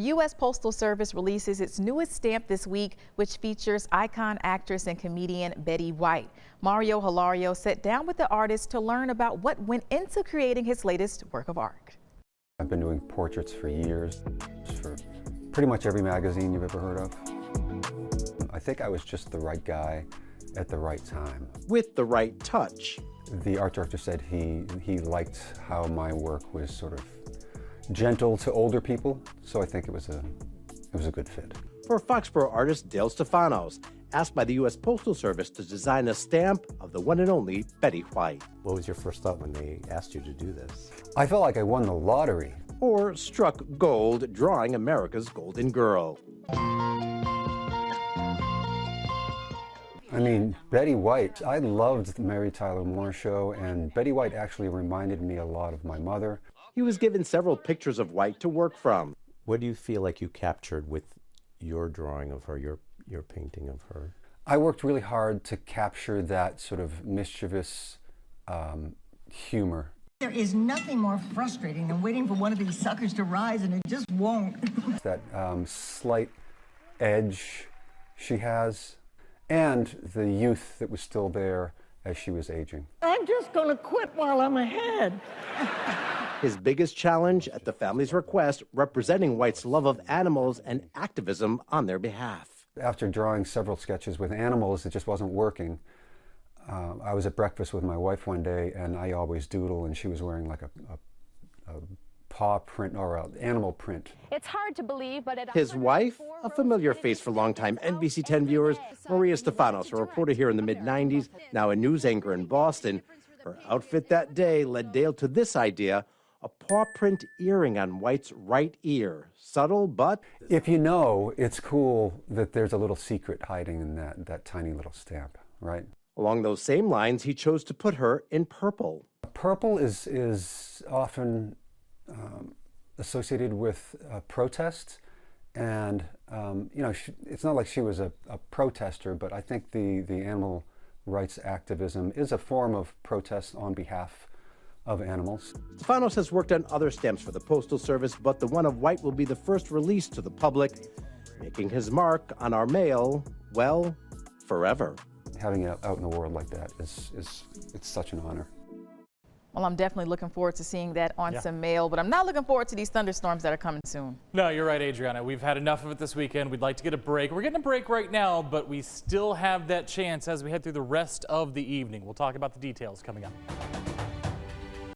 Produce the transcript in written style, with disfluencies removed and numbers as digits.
U.S. Postal Service releases its newest stamp this week, which features icon actress and comedian Betty White. Mario Hilario sat down with the artist to learn about what went into creating his latest work of art. I've been doing portraits for years, for pretty much every magazine you've ever heard of. I think I was just the right guy at the right time. With the right touch. The art director said he liked how my work was sort of gentle to older people, so I think it was a good fit. For Foxborough artist Dale Stefanos, asked by the U.S. Postal Service to design a stamp of the one and only Betty White. What was your first thought when they asked you to do this? I felt like I won the lottery. Or struck gold, drawing America's Golden Girl. I mean, Betty White, I loved the Mary Tyler Moore Show, and Betty White actually reminded me a lot of my mother. He was given several pictures of White to work from. What do you feel like you captured with your drawing of her, your painting of her? I worked really hard to capture that sort of mischievous humor. There is nothing more frustrating than waiting for one of these suckers to rise and it just won't. That slight edge she has, and the youth that was still there as she was aging. I'm just gonna quit while I'm ahead. His biggest challenge, at the family's request, representing White's love of animals and activism on their behalf. After drawing several sketches with animals, it just wasn't working. I was at breakfast with my wife one day, and I always doodle, and she was wearing like a paw print or an animal print. It's hard to believe, but his wife, a familiar face for longtime NBC 10 viewers, Maria Stefanos, a reporter here in the mid-90s, now a news anchor in Boston. Her outfit that day led Dale to this idea: a paw print earring on White's right ear. Subtle, but... If you know, it's cool that there's a little secret hiding in that tiny little stamp, right? Along those same lines, he chose to put her in purple. Purple is often associated with protest, and you know, it's not like she was a protester, but I think the animal rights activism is a form of protest on behalf of animals. Stefanos has worked on other stamps for the Postal Service, but the one of White will be the first released to the public, making his mark on our mail, well, forever. Having it out in the world like that it's such an honor. Well, I'm definitely looking forward to seeing that on some mail, but I'm not looking forward to these thunderstorms that are coming soon. No, you're right, Adriana. We've had enough of it this weekend. We'd like to get a break. We're getting a break right now, but we still have that chance as we head through the rest of the evening. We'll talk about the details coming up.